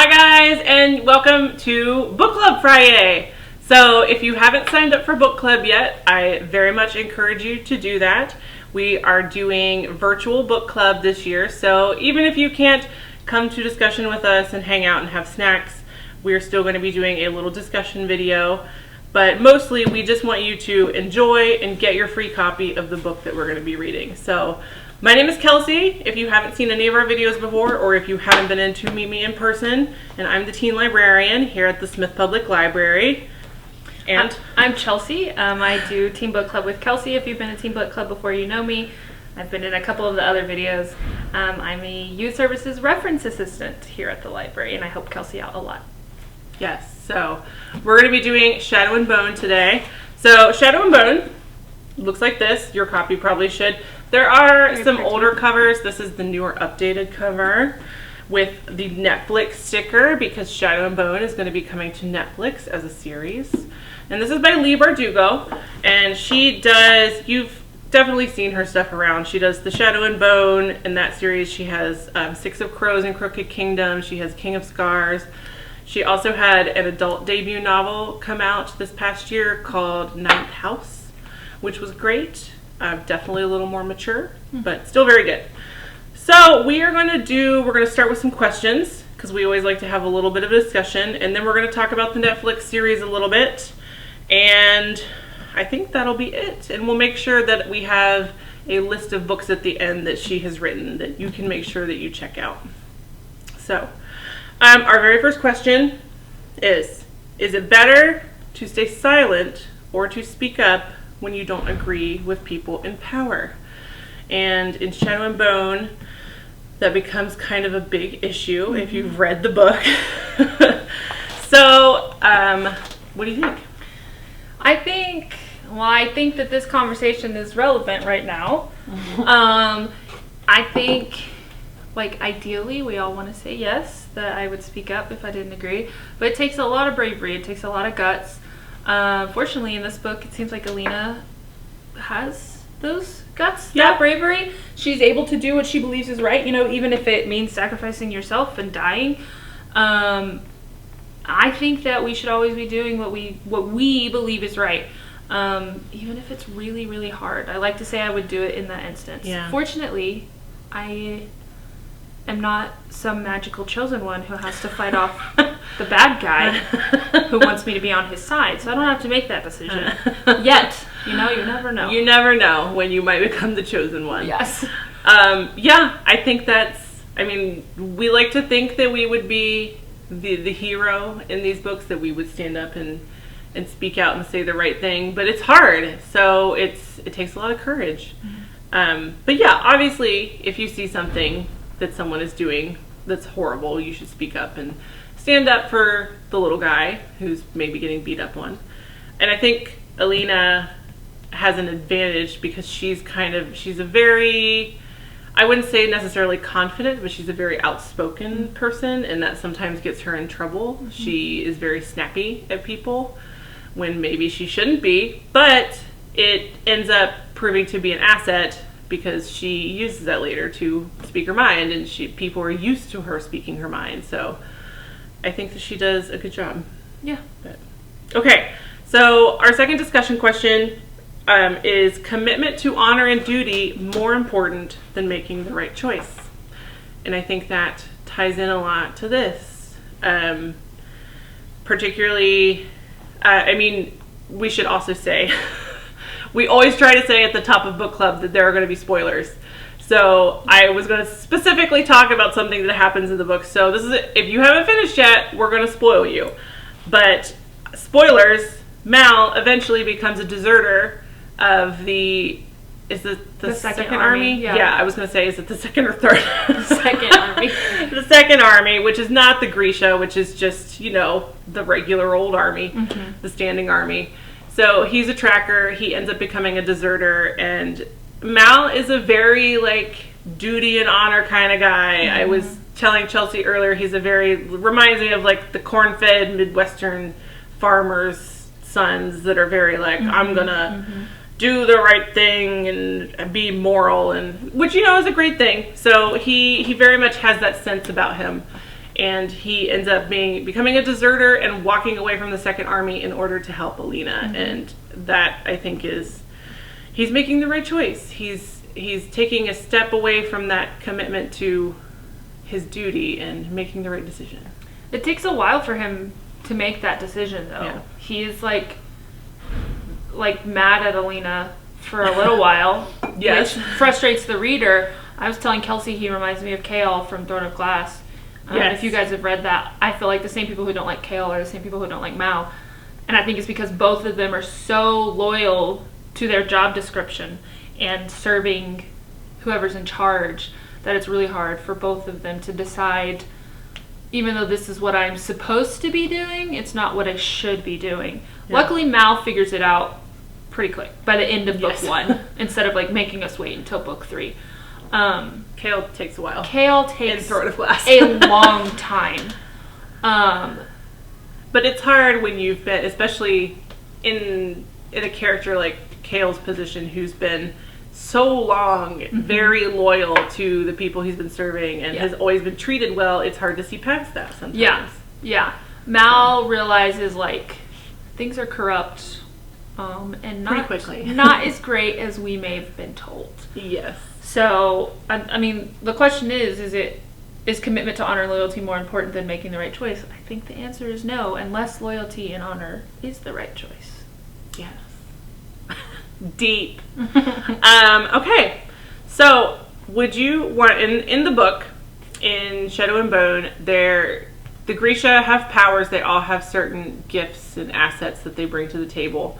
Hi guys, and welcome to Book Club Fri-YAY. So if you haven't signed up for book club yet, I very much encourage you to do that. We are doing virtual book club this year, so even if you can't come to discussion with us and hang out and have snacks, we're still going to be doing a little discussion video. But mostly we just want you to enjoy and get your free copy of the book that we're going to be reading. So my name is Kelsey, if you haven't seen any of our videos before, or if you haven't been in to meet me in person, and I'm the teen librarian here at the Smith Public Library. And I'm Chelsea. I do Teen Book Club with Kelsey. If you've been in Teen Book Club before, you know me. I've been in a couple of the other videos. I'm a youth services reference assistant here at the library, and I help Kelsey out a lot. Yes, so we're going to be doing Shadow and Bone today. So Shadow and Bone looks like this. Your copy probably should. There are some older covers. This is the newer updated cover with the Netflix sticker because Shadow and Bone is going to be coming to Netflix as a series. And this is by Leigh Bardugo, and she does, you've definitely seen her stuff around. She does the Shadow and Bone in that series. She has Six of Crows and Crooked Kingdom. She has King of Scars. She also had an adult debut novel come out this past year called Ninth House, which was great. Definitely a little more mature, but still very good. So we're going to start with some questions because we always like to have a little bit of a discussion, and then we're going to talk about the Netflix series a little bit, and I think that'll be it. And we'll make sure that we have a list of books at the end that she has written that you can make sure that you check out. So our very first question is it better to stay silent or to speak up when you don't agree with people in power? And in Shadow and Bone, that becomes kind of a big issue if you've read the book. So, what do you think? I think that this conversation is relevant right now. I think, like, ideally, we all want to say yes, that I would speak up if I didn't agree. But it takes a lot of bravery. It takes a lot of guts. Fortunately, in this book, it seems like Alina has those guts, that bravery. She's able to do what she believes is right, even if it means sacrificing yourself and dying. I think that we should always be doing what we believe is right, even if it's really, really hard. I like to say I would do it in that instance. Yeah. Fortunately, I am not some magical chosen one who has to fight off the bad guy who wants me to be on his side, so I don't have to make that decision yet. You never know. You never know when you might become the chosen one. Yes. I think we like to think that we would be the hero in these books, that we would stand up and speak out and say the right thing, but it's hard, so it takes a lot of courage. But yeah, obviously, if you see something that someone is doing that's horrible, you should speak up and stand up for the little guy who's maybe getting beat up on. And I think Alina has an advantage because she's a very, I wouldn't say necessarily confident, but she's a very outspoken person, and that sometimes gets her in trouble. She is very snappy at people when maybe she shouldn't be, but it ends up proving to be an asset because she uses that later to speak her mind, and people are used to her speaking her mind. So I think that she does a good job. Yeah. Okay, so our second discussion question is commitment to honor and duty more important than making the right choice? And I think that ties in a lot to this. Particularly, we should also say, we always try to say at the top of book club that there are going to be spoilers. So I was going to specifically talk about something that happens in the book. So this is if you haven't finished yet, we're going to spoil you. But spoilers, Mal eventually becomes a deserter of the second army? Yeah, I was going to say, is it the second or third? The second army. The second army, which is not the Grisha, which is just, the regular old army, the standing army. So he's a tracker. He ends up becoming a deserter, and Mal is a very, duty and honor kind of guy. I was telling Chelsea earlier, reminds me of, the corn-fed Midwestern farmers' sons that are very, I'm gonna do the right thing and be moral, and which, is a great thing. So he very much has that sense about him. and he ends up becoming a deserter and walking away from the Second Army in order to help Alina. And that, I think, he's making the right choice. He's taking a step away from that commitment to his duty and making the right decision. It takes a while for him to make that decision, though. Yeah. He's like mad at Alina for a little while, Yes. which frustrates the reader. I was telling Kelsey he reminds me of Kale from Throne of Glass. Yes. If you guys have read that, I feel like the same people who don't like Kale are the same people who don't like Mao. And I think it's because both of them are so loyal to their job description and serving whoever's in charge that it's really hard for both of them to decide, even though this is what I'm supposed to be doing, it's not what I should be doing. Yeah. Luckily, Mao figures it out pretty quick by the end of book 1, instead of like making us wait until book 3. Kale takes a while. Kale takes in Throne of Glass. a long time. But it's hard when you've been, especially in a character like Kale's position, who's been so long very loyal to the people he's been serving and has always been treated well. It's hard to see past that sometimes. Yeah. Mal realizes like things are corrupt, and pretty quickly. not as great as we may have been told. Yes. So I mean, the question is commitment to honor and loyalty more important than making the right choice? I think the answer is no, unless loyalty and honor is the right choice. Yes. Deep. Okay. So, would you want, in the book, in Shadow and Bone, the Grisha have powers. They all have certain gifts and assets that they bring to the table.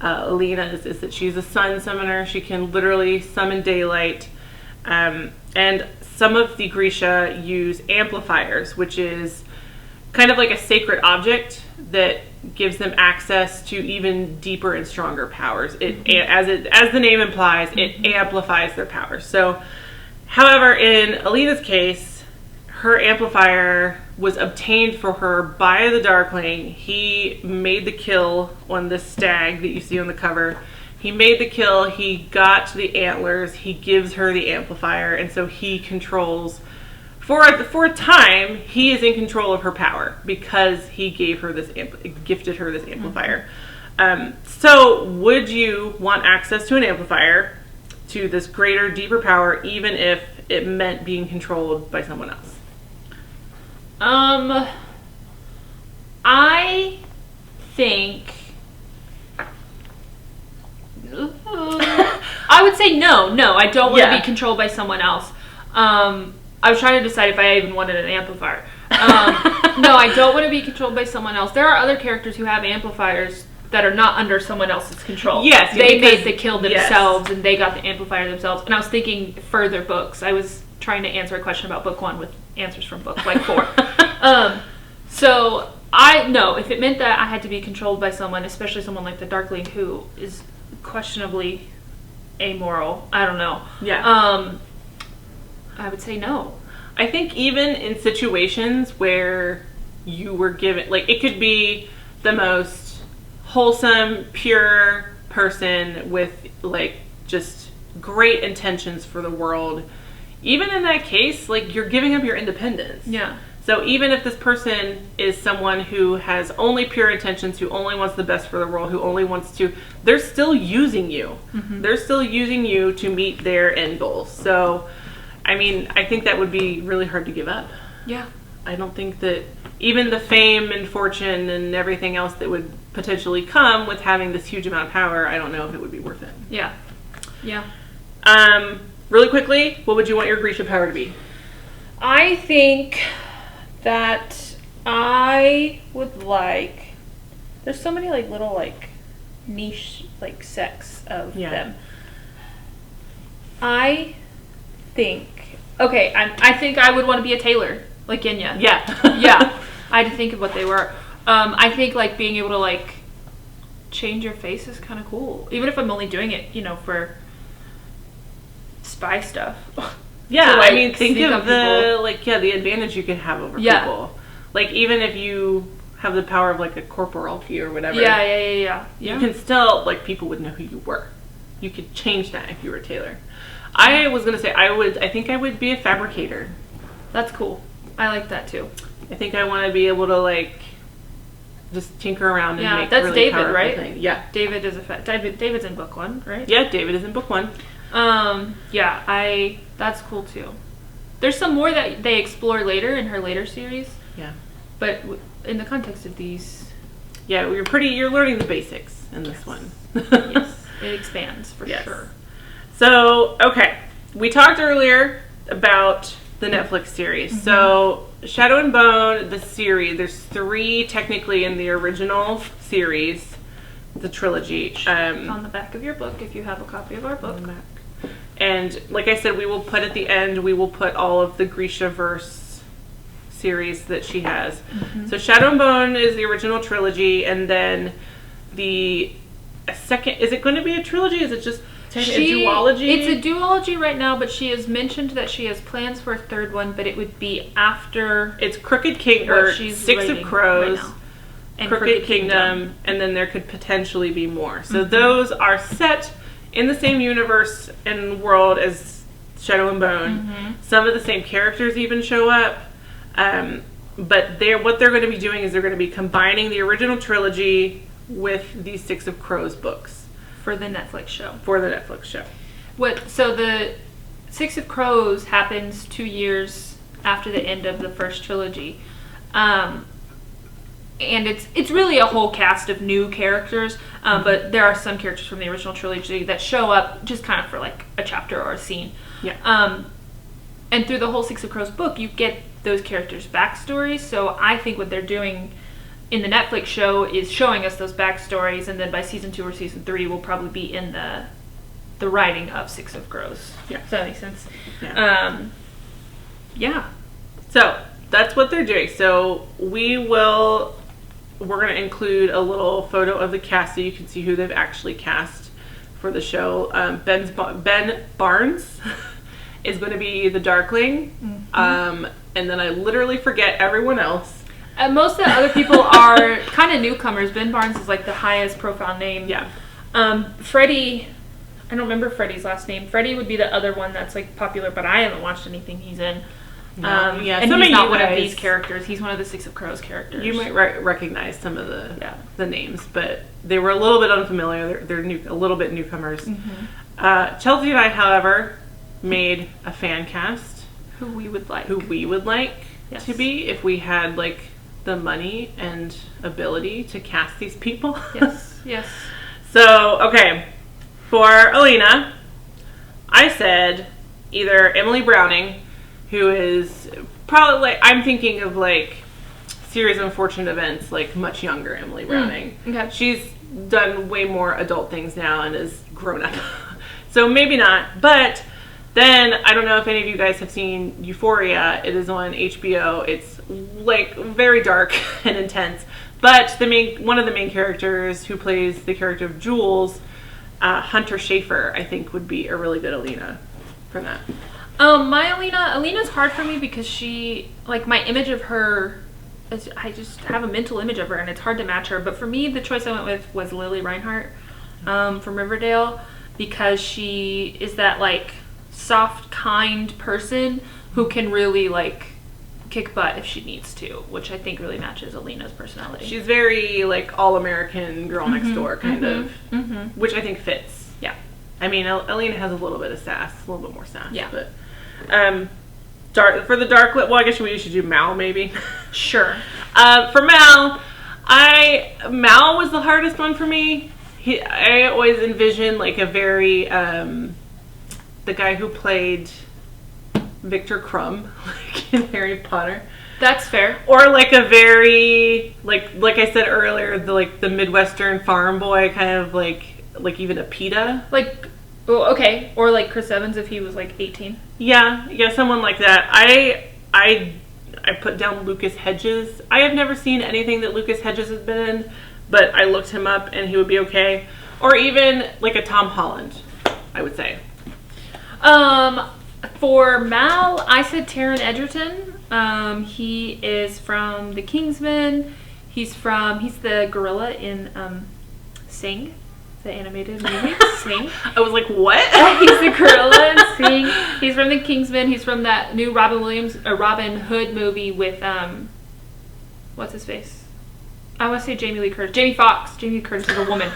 Alina's is that she's a sun summoner. She can literally summon daylight. And some of the Grisha use amplifiers, which is kind of like a sacred object that gives them access to even deeper and stronger powers. As the name implies, it amplifies their powers. So, however, in Alina's case, her amplifier was obtained for her by the Darkling. He made the kill on the stag that you see on the cover. He made the kill, he got to the antlers, he gives her the amplifier, and so he controls, for a time, he is in control of her power because he gave her gifted her this amplifier. So would you want access to an amplifier, to this greater, deeper power, even if it meant being controlled by someone else? I think I would say no, I don't want to be controlled by someone else. I was trying to decide if I even wanted an amplifier. No, I don't want to be controlled by someone else. There are other characters who have amplifiers that are not under someone else's control. Yes, they made the kill themselves, and they got the amplifier themselves. And I was thinking further books. I was trying to answer a question about book 1 with answers from book 4. So if it meant that I had to be controlled by someone, especially someone like the Darkling, who is questionably amoral, I don't know. Yeah. I would say no. I think even in situations where you were given, like, it could be the most wholesome, pure person with, like, just great intentions for the world. Even in that case, like, you're giving up your independence. Yeah. So even if this person is someone who has only pure intentions, who only wants the best for the world, who only wants to, they're still using you. They're still using you to meet their end goals. So, I mean, I think that would be really hard to give up. Yeah. I don't think that even the fame and fortune and everything else that would potentially come with having this huge amount of power, I don't know if it would be worth it. Yeah. Yeah. Really quickly, what would you want your Grisha power to be? I think that I would like, there's so many like little like niche like sects of them. I think I would want to be a tailor like Genya. Yeah. I had to think of what they were. I think like being able to like change your face is kind of cool, even if I'm only doing it, for spy stuff. Yeah, to, like, I mean, think of the people. the advantage you could have over people. Like, even if you have the power of like a corporality or whatever. Yeah. You can still, like, people would know who you were. You could change that if you were a tailor. I was gonna say I think I would be a fabricator. That's cool. I like that too. I think I want to be able to like just tinker around and make that's really David, powerful right? things. Yeah. David is David's in book 1, right? Yeah, David is in book 1. That's cool too. There's some more that they explore later in her later series. Yeah. But in the context of these... Yeah, you're learning the basics in this one. Yes, it expands for sure. So, okay. We talked earlier about the Netflix series. So, Shadow and Bone, the series, there's 3 technically in the original series, the trilogy. On the back of your book, if you have a copy of our book. And like I said, we will put at the end, we will put all of the Grisha-verse series that she has. So Shadow and Bone is the original trilogy, and then the second, is it going to be a trilogy? Is it just a duology? It's a duology right now, but she has mentioned that she has plans for a 3rd one, but it would be after... It's Crooked King, or Six of Crows, right, and Crooked Kingdom, and then there could potentially be more. So those are set in the same universe and world as Shadow and Bone. Some of the same characters even show up. But what they're going to be doing is they're going to be combining the original trilogy with these Six of Crows books. For the Netflix show. So the Six of Crows happens 2 years after the end of the first trilogy. And it's really a whole cast of new characters, but there are some characters from the original trilogy that show up just kind of for like a chapter or a scene. Yeah. And through the whole Six of Crows book, you get those characters' backstories. So I think what they're doing in the Netflix show is showing us those backstories, and then by season 2 or season 3, we'll probably be in the writing of Six of Crows. Yeah. Does that make sense? Yeah. So that's what they're doing. So we're going to include a little photo of the cast so you can see who they've actually cast for the show. Ben Barnes is going to be the Darkling. And then I literally forget everyone else. Most of the other people are kind of newcomers. Ben Barnes is like the highest profile name. Yeah. Freddie, I don't remember Freddie's last name. Freddie would be the other one that's like popular, but I haven't watched anything he's in. And he's not one of these characters. He's one of the Six of Crows characters. You might recognize some of the names, but they were a little bit unfamiliar. They're a little bit newcomers. Chelsea and I, however, made a fan cast. Who we would like to be if we had like the money and ability to cast these people. Yes. So, okay. For Alina, I said either Emily Browning, who is probably like, I'm thinking of like Series of Unfortunate Events, like much younger Emily Browning. Okay. She's done way more adult things now and is grown up. So maybe not. But then, I don't know if any of you guys have seen Euphoria. It is on HBO. It's like very dark and intense. But one of the main characters who plays the character of Jules, Hunter Schafer, I think would be a really good Alina for that. My Alina's hard for me because she, like, my image of her, I just have a mental image of her and it's hard to match her. But for me, the choice I went with was Lily Reinhart from Riverdale, because she is that, like, soft, kind person who can really, like, kick butt if she needs to, which I think really matches Alina's personality. She's very, like, all-American girl next door kind of, which I think fits. Yeah. I mean, Alina has a little bit of sass, a little bit more sass. Yeah. But for the Darklit, well, I guess we should do Mal, maybe. Sure. For Mal, Mal was the hardest one for me. I always envisioned, like, a very, the guy who played Victor Crumb, like in Harry Potter. That's fair. Or like a very, like I said earlier, the Midwestern farm boy, kind of like even a PETA. Like, well, okay. Or like Chris Evans if he was like 18. Yeah, someone like that. I put down Lucas Hedges. I have never seen anything that Lucas Hedges has been in, but I looked him up and he would be okay. Or even like a Tom Holland, I would say. For Mal, I said Taryn Edgerton. He is from The Kingsman. He's the gorilla in Sing. the animated movie, Sing. I was like, what? He's the gorilla in Sing. He's from the Kingsman. He's from that new Robin Hood movie with what's his face? I want to say Jamie Lee Curtis. Jamie Foxx. Jamie Lee Curtis is a woman.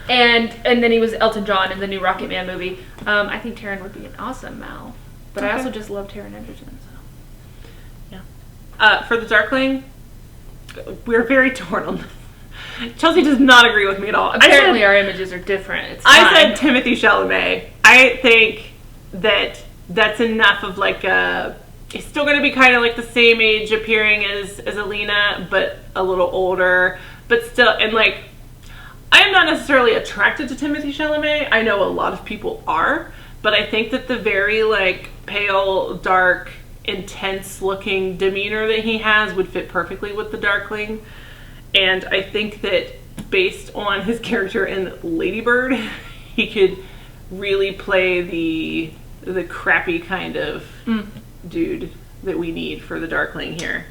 And then he was Elton John in the new Rocket Man movie. I think Taryn would be an awesome Mal. But I also just love Taryn Edgerton. So. Yeah. For the Darkling, we're very torn on this. Chelsea does not agree with me at all. Apparently our images are different. It's I fine. said Timothée Chalamet. I think that's enough of like a... He's still going to be kind of like the same age appearing as Alina, but a little older. But still, and like... I am not necessarily attracted to Timothée Chalamet. I know a lot of people are. But I think that the very like pale, dark, intense looking demeanor that he has would fit perfectly with the Darkling. And I think that based on his character in Lady Bird, he could really play the crappy kind of dude that we need for the Darkling here.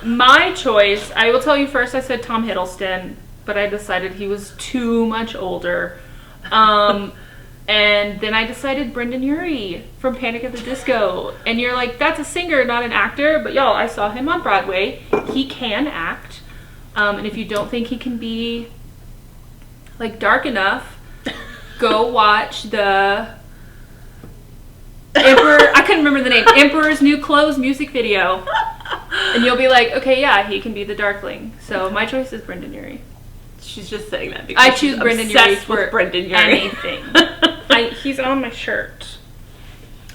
My choice, I will tell you first, I said Tom Hiddleston, but I decided he was too much older. And then I decided Brendon Urie from Panic at the Disco. And you're like, that's a singer, not an actor. But y'all, I saw him on Broadway. He can act. And if you don't think he can be like dark enough, go watch the Emperor, I couldn't remember the name, Emperor's New Clothes music video. And you'll be like, okay, yeah, he can be the Darkling. So my choice is Brendon Urie. She's just saying that because I choose Brendon Urie for Brendon Urie. anything. He's on my shirt.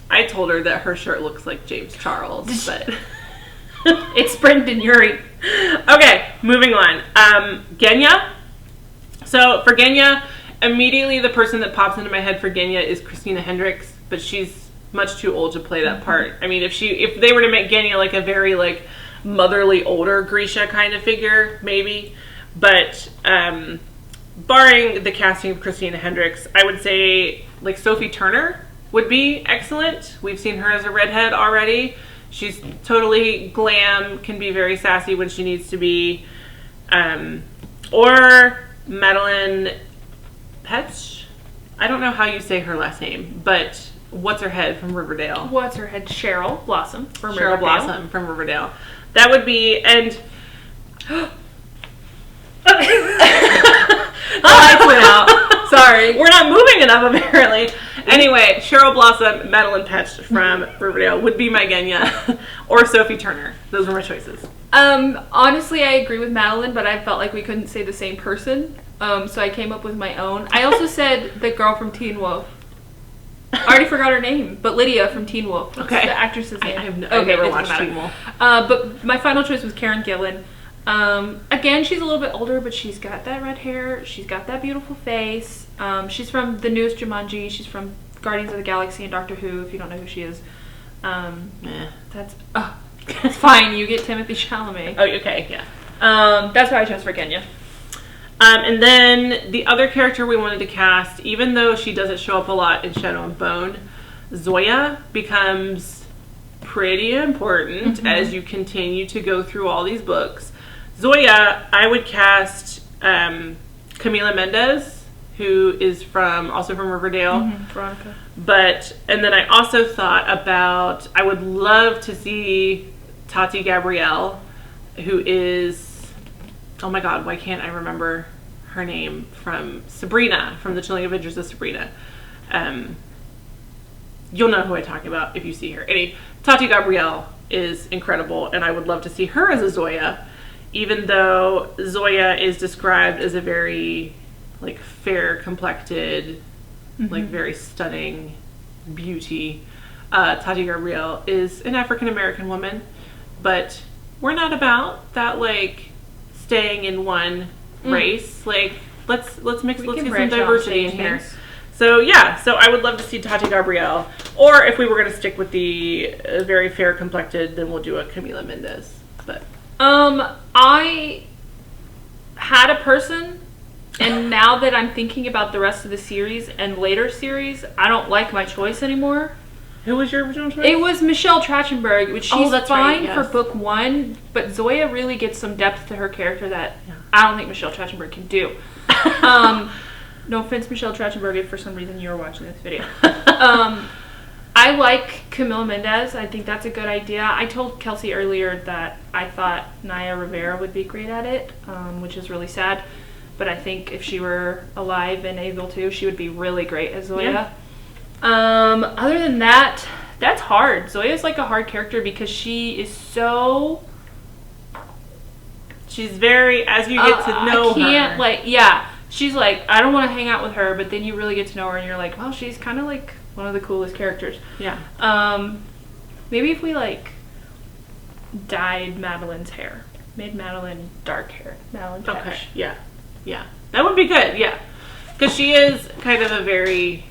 I told her that her shirt looks like James Charles, but it's Brendon Urie. Okay, moving on. Genya. So for Genya, immediately the person that pops into my head for Genya is Christina Hendricks, but she's much too old to play that part. I mean, if they were to make Genya like a very like motherly older Grisha kind of figure, maybe. But barring the casting of Christina Hendricks, I would say like Sophie Turner would be excellent. We've seen her as a redhead already. She's totally glam, can be very sassy when she needs to be. Or Madeline Petsch. I don't know how you say her last name, but what's her head from Riverdale? What's her head? Cheryl Blossom from Riverdale. Cheryl Blossom from Riverdale. That would be, and lights went out. Sorry. We're not moving enough, apparently. Anyway, Cheryl Blossom, Madeline Petsch from Riverdale would be my Genya. Or Sophie Turner. Those were my choices. Honestly, I agree with Madeline, but I felt like we couldn't say the same person. So I came up with my own. I also said the girl from Teen Wolf. I already forgot her name, but Lydia from Teen Wolf. What's the actress's name? I've never watched Teen Wolf. But my final choice was Karen Gillan. Again, she's a little bit older, but she's got that red hair. She's got that beautiful face. She's from the newest Jumanji. She's from Guardians of the Galaxy and Doctor Who, if you don't know who she is. That's fine. You get Timothée Chalamet. Oh, okay, yeah. That's why I chose for Genya. And then the other character we wanted to cast, even though she doesn't show up a lot in Shadow and Bone, Zoya becomes pretty important as you continue to go through all these books. Zoya, I would cast Camila Mendes, who is also from Riverdale. Veronica. And then I also thought about, I would love to see Tati Gabrielle, who is, oh my god, why can't I remember her name, from Sabrina, from the Chilling Adventures of Sabrina. You'll know who I'm talking about if you see her. Anyway, Tati Gabrielle is incredible, and I would love to see her as a Zoya, even though Zoya is described as a very like fair complected, like very stunning beauty. Tati Gabrielle is an African American woman, but we're not about that like staying in one race. Like let's get some diversity in here. So yeah, so I would love to see Tati Gabrielle, or if we were going to stick with the very fair complected, then we'll do a Camila Mendes. But I had a person, and now that I'm thinking about the rest of the series and later series, I don't like my choice anymore. Who was your original choice? It was Michelle Trachtenberg, which she's that's fine right, for yes. book 1, but Zoya really gets some depth to her character that I don't think Michelle Trachtenberg can do. No offense, Michelle Trachtenberg, if for some reason you were watching this video. I like Camila Mendez. I think that's a good idea. I told Kelsey earlier that I thought Naya Rivera would be great at it, which is really sad. But I think if she were alive and able to, she would be really great as Zoya. Yeah. Other than that, that's hard. Zoya's like a hard character because she is so... She's very, as you get to know her. She's like, I don't want to hang out with her, but then you really get to know her and you're like, well, she's kind of like one of the coolest characters. Yeah. Maybe if we like dyed Madeline's hair, made Madeline dark hair, Madeline Pesh. Okay. Yeah. Yeah. That would be good. Yeah. Because she is kind of a very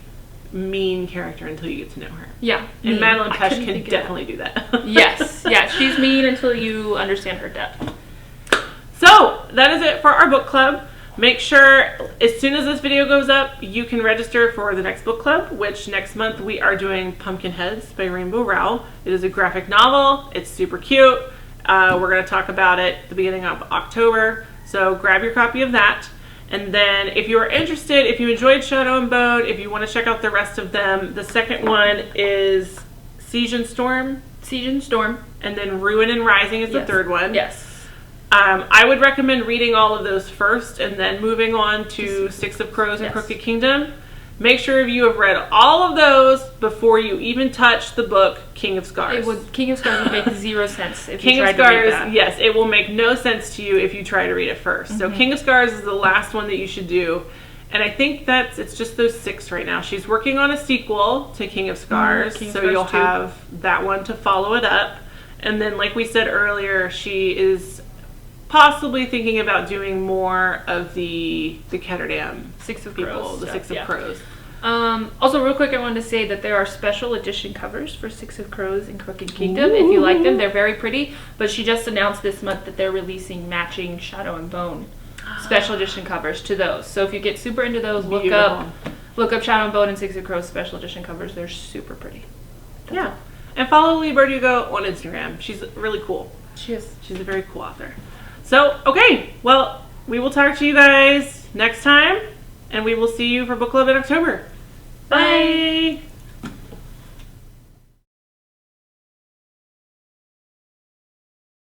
mean character until you get to know her. Yeah. And Madeline Pesh can definitely do that. Yes. Yeah. She's mean until you understand her depth. So that is it for our book club. Make sure as soon as this video goes up, you can register for the next book club, which next month we are doing Pumpkinheads by Rainbow Rowell. It is a graphic novel. It's super cute. We're going to talk about it at the beginning of October. So grab your copy of that. And then if you are interested, if you enjoyed Shadow and Bone, if you want to check out the rest of them, the second one is Siege and Storm. Siege and Storm. And then Ruin and Rising is the third one. Yes. I would recommend reading all of those first and then moving on to Six of Crows and Crooked Kingdom. Make sure you have read all of those before you even touch the book King of Scars. King of Scars would make zero sense if King you tried of Scars, to read that. yes, it will make no sense to you if you try to read it first. So King of Scars is the last one that you should do. And I think it's just those 6 right now. She's working on a sequel to King of Scars, so you'll have that one to follow it up. And then, like we said earlier, she is possibly thinking about doing more of the Ketterdam Six of people, Crows the stuff, Six of Crows. Also, real quick, I wanted to say that there are special edition covers for Six of Crows and Crooked Kingdom. If you like them, they're very pretty. But she just announced this month that they're releasing matching Shadow and Bone special edition covers to those. So if you get super into those, look up Shadow and Bone and Six of Crows special edition covers. They're super pretty. Yeah. And follow Lee Berdugo on Instagram. She's really cool. She is. She's a very cool author. So, okay. Well, we will talk to you guys next time. And we will see you for book club in October. Bye.